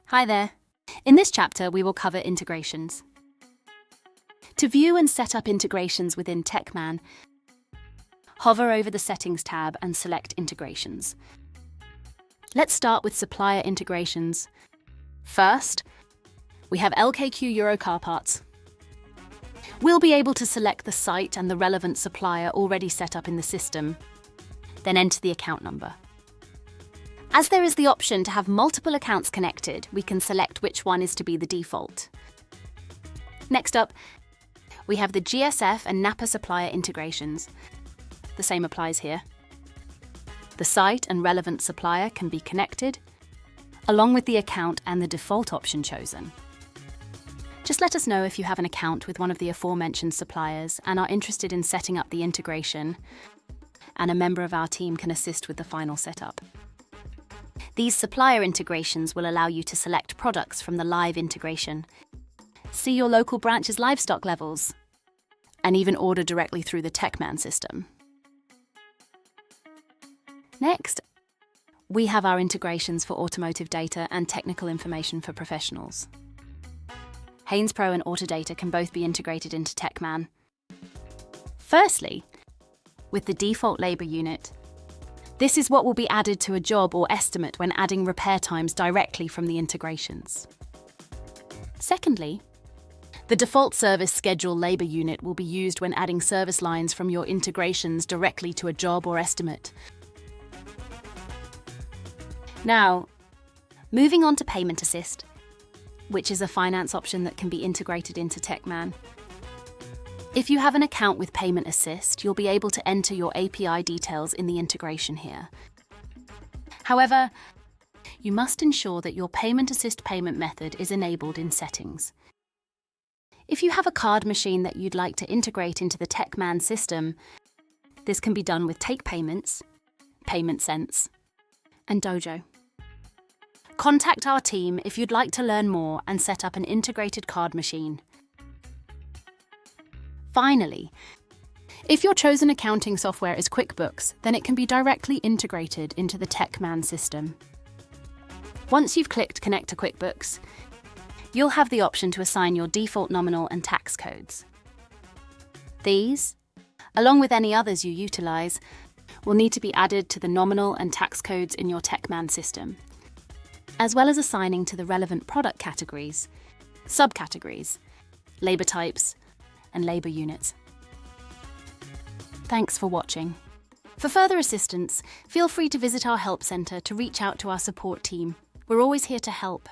Hi there. In this chapter, we will cover integrations. To view and set up integrations within TechMan, hover over the Settings tab and select Integrations. Let's start with supplier integrations. First, we have LKQ Euro car parts. We'll be able to select the site and the relevant supplier already set up in the system, then enter the account number. As there is the option to have multiple accounts connected, we can select which one is to be the default. Next up, we have the GSF and Napa supplier integrations. The same applies here. The site and relevant supplier can be connected, along with the account and the default option chosen. Just let us know if you have an account with one of the aforementioned suppliers and are interested in setting up the integration, and a member of our team can assist with the final setup. These supplier integrations will allow you to select products from the live integration, see your local branch's livestock levels, and even order directly through the TechMan system. Next, we have our integrations for automotive data and technical information for professionals. HaynesPro and Autodata can both be integrated into TechMan. Firstly, with the default labour unit, this is what will be added to a job or estimate when adding repair times directly from the integrations. Secondly, the default service schedule labour unit will be used when adding service lines from your integrations directly to a job or estimate. Now, moving on to Payment Assist, which is a finance option that can be integrated into TechMan. If you have an account with Payment Assist, you'll be able to enter your API details in the integration here. However, you must ensure that your Payment Assist payment method is enabled in Settings. If you have a card machine that you'd like to integrate into the TechMan system, this can be done with Take Payments, Payment Sense, and Dojo. Contact our team if you'd like to learn more and set up an integrated card machine. Finally, if your chosen accounting software is QuickBooks, then it can be directly integrated into the TechMan system. Once you've clicked Connect to QuickBooks, you'll have the option to assign your default nominal and tax codes. These, along with any others you utilise, will need to be added to the nominal and tax codes in your TechMan system, as well as assigning to the relevant product categories, subcategories, labour types, and labour units. Thanks for watching. For further assistance, feel free to visit our help centre to reach out to our support team. We're always here to help.